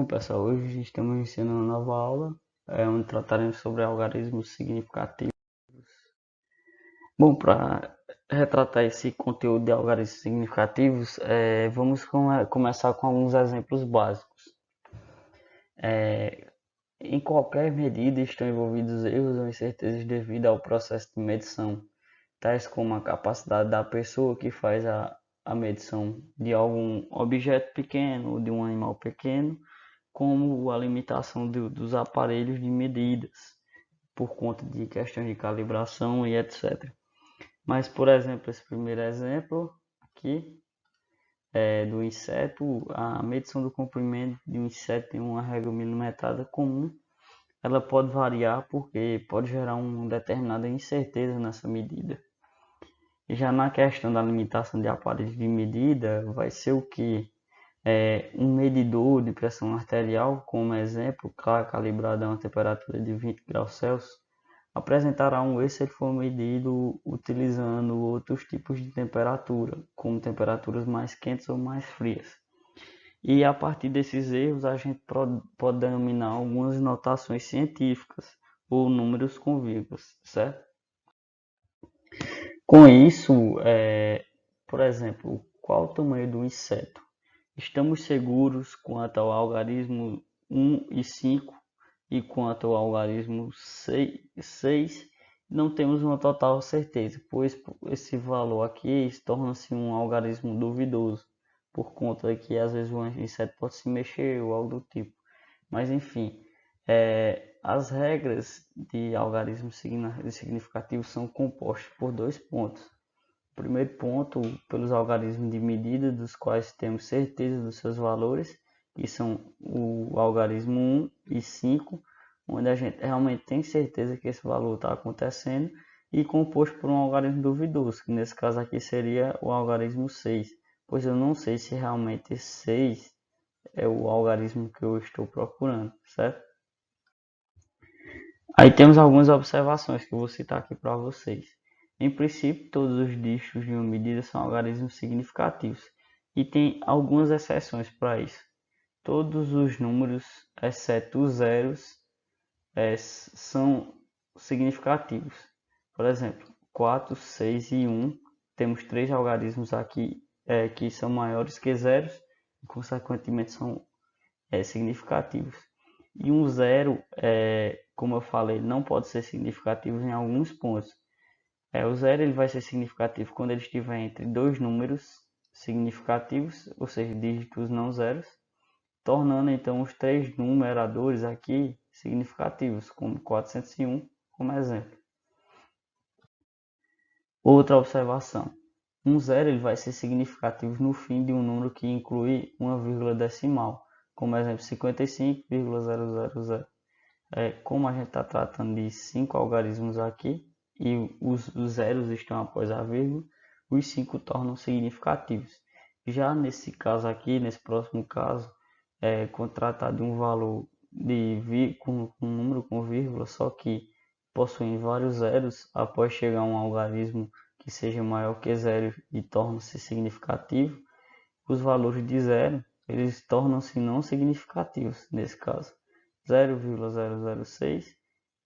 Bom, pessoal, hoje estamos iniciando uma nova aula, onde trataremos sobre algarismos significativos. Bom, para retratar esse conteúdo de algarismos significativos, vamos começar com alguns exemplos básicos. Em qualquer medida estão envolvidos erros ou incertezas devido ao processo de medição, tais como a capacidade da pessoa que faz a medição de algum objeto pequeno ou de um animal pequeno, como a limitação dos aparelhos de medidas, por conta de questões de calibração e etc. Mas, por exemplo, esse primeiro exemplo aqui do inseto, a medição do comprimento de um inseto em uma régua milimetrada comum, ela pode variar porque pode gerar uma determinada incerteza nessa medida. E já na questão da limitação de aparelhos de medida, vai ser o que? Um medidor de pressão arterial, como exemplo, calibrado a uma temperatura de 20 graus Celsius, apresentará um erro se ele for medido utilizando outros tipos de temperatura, como temperaturas mais quentes ou mais frias. E a partir desses erros, a gente pode denominar algumas notações científicas ou números com vírgulas, certo? Com isso, por exemplo, qual o tamanho do inseto? Estamos seguros quanto ao algarismo 1 e 5 e quanto ao algarismo 6 não temos uma total certeza, pois esse valor aqui torna-se um algarismo duvidoso, por conta que às vezes o inseto pode se mexer ou algo do tipo. Mas enfim, as regras de algarismo significativo são compostas por dois pontos. O primeiro ponto, pelos algarismos de medida, dos quais temos certeza dos seus valores, que são o algarismo 1 e 5, onde a gente realmente tem certeza que esse valor está acontecendo, e composto por um algarismo duvidoso, que nesse caso aqui seria o algarismo 6, pois eu não sei se realmente 6 é o algarismo que eu estou procurando, certo? Aí temos algumas observações que eu vou citar aqui para vocês. Em princípio, todos os dígitos de uma medida são algarismos significativos, e tem algumas exceções para isso. Todos os números, exceto os zeros, são significativos. Por exemplo, 4, 6 e 1, temos três algarismos aqui que são maiores que zeros e, consequentemente, são significativos. E um zero, como eu falei, não pode ser significativo em alguns pontos. O zero ele vai ser significativo quando ele estiver entre dois números significativos, ou seja, dígitos não zeros, tornando então os três numeradores aqui significativos, como 401 como exemplo. Outra observação. Um zero ele vai ser significativo no fim de um número que inclui uma vírgula decimal, como exemplo 55,000. Como a gente está tratando de 5 algarismos aqui e os zeros estão após a vírgula, os 5 tornam significativos. Já nesse caso aqui, nesse próximo caso, quando tratar de um valor com um número com vírgula, só que possuem vários zeros, após chegar a um algarismo que seja maior que zero e torna-se significativo, os valores de zero eles tornam-se não significativos nesse caso. 0,006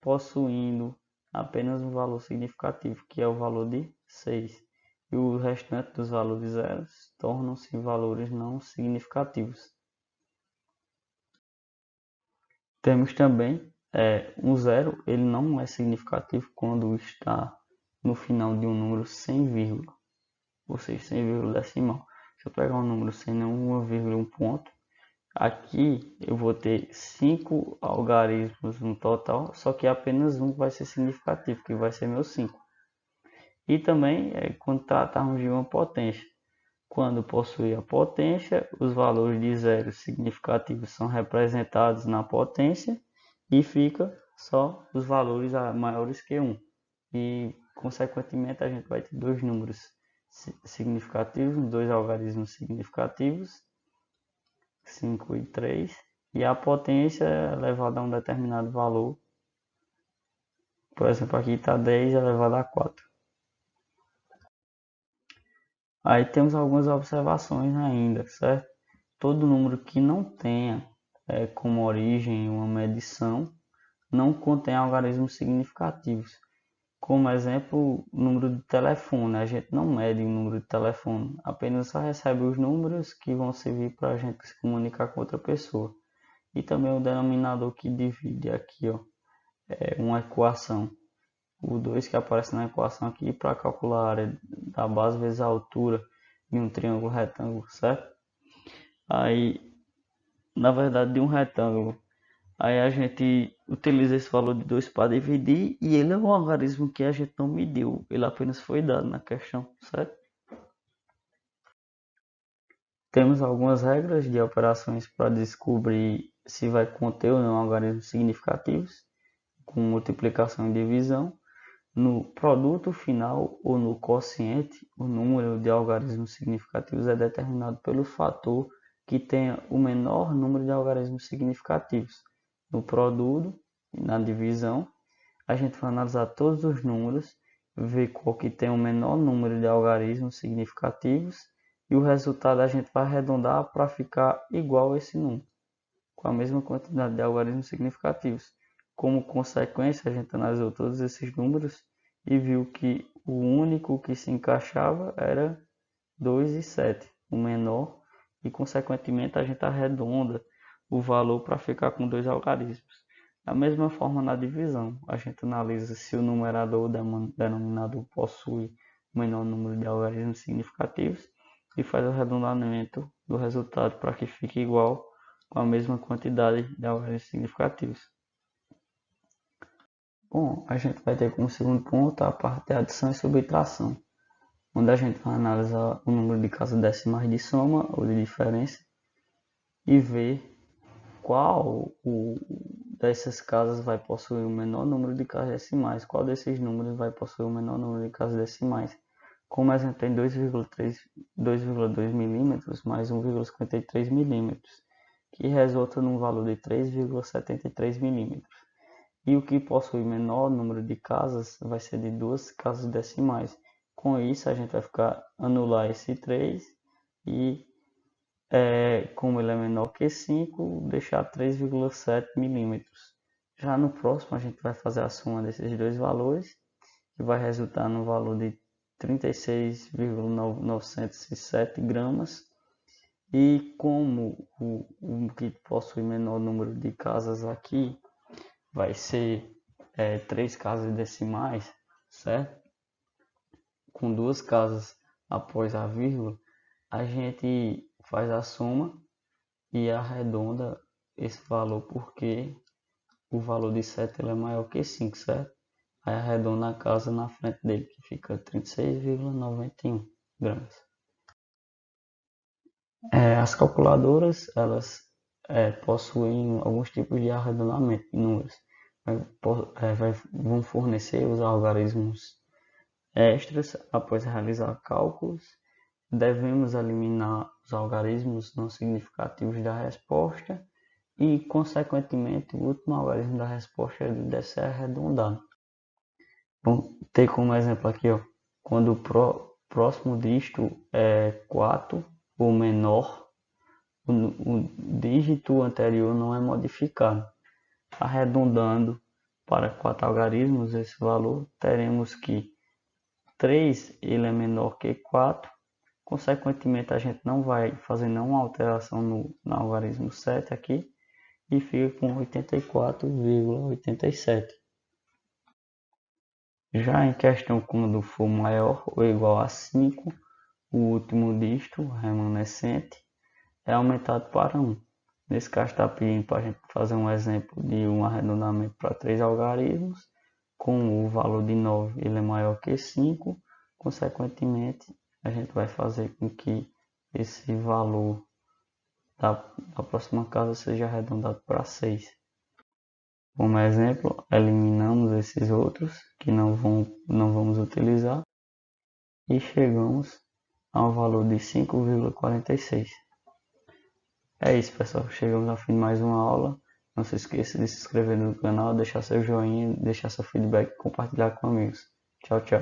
possuindo apenas um valor significativo, que é o valor de 6. E o restante dos valores zeros tornam-se valores não significativos. Temos também um zero, ele não é significativo quando está no final de um número sem vírgula, ou seja, sem vírgula decimal. Se eu pegar um número sem nenhuma vírgula e um ponto, aqui eu vou ter 5 algarismos no total, só que apenas um vai ser significativo, que vai ser meu 5. E também quando tratarmos de uma potência. Quando possui a potência, os valores de zeros significativos são representados na potência e fica só os valores maiores que 1. E, consequentemente, a gente vai ter dois números significativos, dois algarismos significativos, 5 e 3, e a potência elevada a um determinado valor. Por exemplo, aqui está 10 elevado a 4. Aí temos algumas observações ainda, certo? Todo número que não tenha como origem uma medição, não contém algarismos significativos. Como exemplo, o número de telefone. A gente não mede o número de telefone, apenas só recebe os números que vão servir para a gente se comunicar com outra pessoa. E também o denominador que divide aqui, ó, é uma equação. O 2 que aparece na equação aqui para calcular a área da base vezes a altura de um triângulo retângulo, certo? Aí, na verdade, de um retângulo. Aí a gente utiliza esse valor de 2 para dividir e ele é um algarismo que a gente não mediu, ele apenas foi dado na questão, certo? Temos algumas regras de operações para descobrir se vai conter ou não algarismos significativos, com multiplicação e divisão. No produto final ou no quociente, o número de algarismos significativos é determinado pelo fator que tenha o menor número de algarismos significativos. No produto, na divisão, a gente vai analisar todos os números, ver qual que tem o menor número de algarismos significativos e o resultado a gente vai arredondar para ficar igual a esse número, com a mesma quantidade de algarismos significativos. Como consequência, a gente analisou todos esses números e viu que o único que se encaixava era 2 e 7, o menor, e consequentemente a gente arredonda o valor para ficar com dois algarismos. Da mesma forma na divisão, a gente analisa se o numerador ou denominador possui o menor número de algarismos significativos e faz o arredondamento do resultado para que fique igual com a mesma quantidade de algarismos significativos. Bom, a gente vai ter como segundo ponto a parte de adição e subtração, onde a gente vai analisar o número de casas decimais de soma ou de diferença e ver qual dessas casas vai possuir o menor número de casas decimais, qual desses números vai possuir o menor número de casas decimais. Como a gente tem 2,2 milímetros mais 1,53 milímetros, que resulta num valor de 3,73 milímetros. E o que possui menor número de casas vai ser de duas casas decimais. Com isso, a gente vai anular esse 3 e, como ele é menor que 5, deixar 3,7 milímetros. Já no próximo, a gente vai fazer a soma desses dois valores, que vai resultar no valor de 36,907 gramas. E como o que possui menor número de casas aqui vai ser 3 casas decimais, certo? Com duas casas após a vírgula, a gente faz a soma e arredonda esse valor porque o valor de 7 ele é maior que 5, certo? Aí arredonda a casa na frente dele, que fica 36,91 gramas. As calculadoras, elas possuem alguns tipos de arredondamento de números. Vão fornecer os algarismos extras após realizar cálculos. Devemos eliminar os algarismos não significativos da resposta e, consequentemente, o último algarismo da resposta deve ser arredondado. Vamos ter como exemplo aqui, ó, quando o próximo dígito é 4 ou menor, o dígito anterior não é modificado. Arredondando para 4 algarismos esse valor, teremos que 3 ele é menor que 4, consequentemente a gente não vai fazer nenhuma alteração no algarismo 7 aqui e fica com 84,87. Já em questão quando for maior ou igual a 5, o último dígito remanescente é aumentado para 1. Nesse caso está pedindo para a gente fazer um exemplo de um arredondamento para 3 algarismos, com o valor de 9 ele é maior que 5, consequentemente a gente vai fazer com que esse valor da próxima casa seja arredondado para 6. Como exemplo, eliminamos esses outros que não vamos utilizar e chegamos a um valor de 5,46. É isso, pessoal. Chegamos ao fim de mais uma aula. Não se esqueça de se inscrever no canal, deixar seu joinha, deixar seu feedback e compartilhar com amigos. Tchau, tchau.